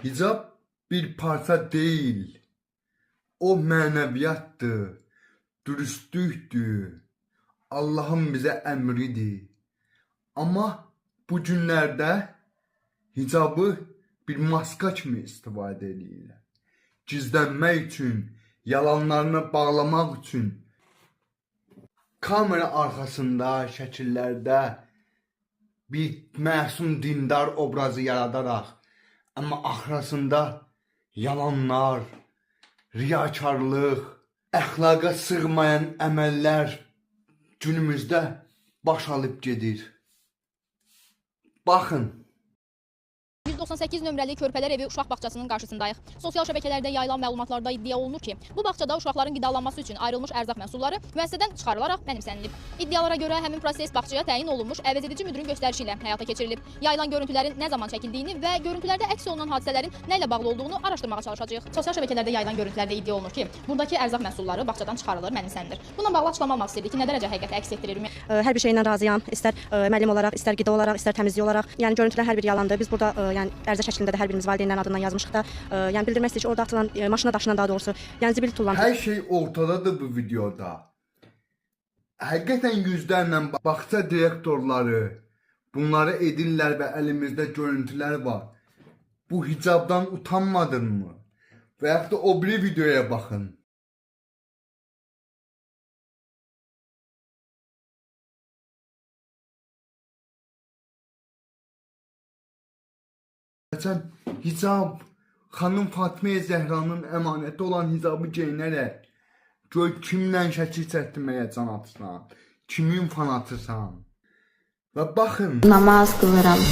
Hicab bir parça değil. O mənəviyyatdır, dürüstlükdür, Allahın bize emridir. Ama bu günlərdə hicabı bir maska kimi istifadə edirlər. Gizlənmək üçün, yalanlarını bağlamaq üçün, kamera arxasında, şəkillərdə bir məsum dindar obrazı yaradaraq, amma axırasında yalanlar, riyakarlıq, əxlaqa sığmayan əməllər günümüzdə baş alıb gedir. Baxın. 198 nömrəli Körpələr Evi uşaq bağçasının qarşısındayıq. Sosial şəbəkələrdə yayılan məlumatlarda iddia olunur ki, bu bağçada uşaqların qidalanması üçün ayrılmış ərzaq məhsulları müəssisədən çıxarılaraq mənimsənilib. İddialara görə həmin proses bağçaya təyin olunmuş əvəzedici müdürün göstərişi ilə həyata keçirilib. Yayılan görüntülərin nə zaman çəkildiyini və görüntülərdə əks olunan hadisələrin nə ilə bağlı olduğunu araşdırmağa çalışacağıq. Sosial şəbəkələrdə yayılan görüntülərdə iddia olunur ki, buradakı ərzaq məhsulları bağçadan çıxarılır, mənimsənilir. Bununla bağlı açıqlama almaq istəyirdik ki, nə dərəcə həqiqəti əks etdirir? Hər bir şeylə razıyam. İstər müəllim olaraq, istər qida olaraq, istər təmizlik olaraq. Yəni görüntülər hər bir yalandır. Biz burada yəni ərizə şəklində də hər birimiz valideynlərin adından yazmışıq da. Yəni bildirmək istəyir ki, orada atılan maşına daşınan daha doğrusu, yəni zibil tullantı. Hər şey ortadadır bu videoda. Həqiqətən yüzlərlə bağça direktorları bunları edirlər və əlimizdə görüntülər var. Bu hicabdan utanmadınmı? Və yaxud da o biri videoya baxın. Hicab, xanım Fatmə Zəhranın əmanəti olan hicabı geyinərək gör kimlə şəkil çəkdirməyə can atırsan, kimin fanatısan. Və baxın. Namaz qılıram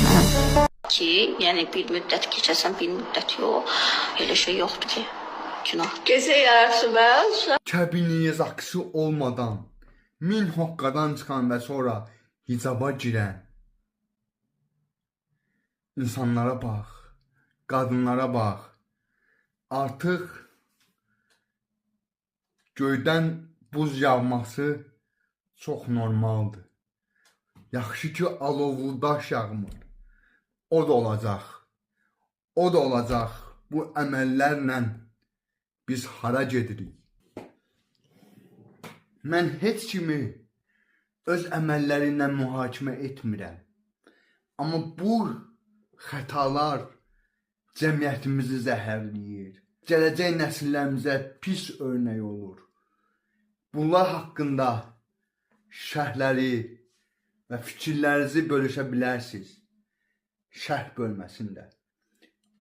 ki, yəni bir müddət keçəsən, bir müddət yox. Elə şey yoxdur ki, günah. Gecə yarısı bəs. Kəbiniz aksı olmadan, min hoqqadan çıxan və sonra hicaba girən insanlara bax, qadınlara bax. Artıq göydən buz yağması çox normaldır. Yaxşı ki alovlu daş yağmır. O da olacaq. O da olacaq. Bu əməllərlə biz hara gedirik? Mən heç kimi öz əməllərindən mühakimə etmirəm. Amma bu xətalar cəmiyyətimizi zəhərləyir. Gələcək nəsillərimizə pis örnək olur. Bunlar haqqında şərhləri və fikirlərinizi bölüşə bilərsiniz. Şərh bölməsində.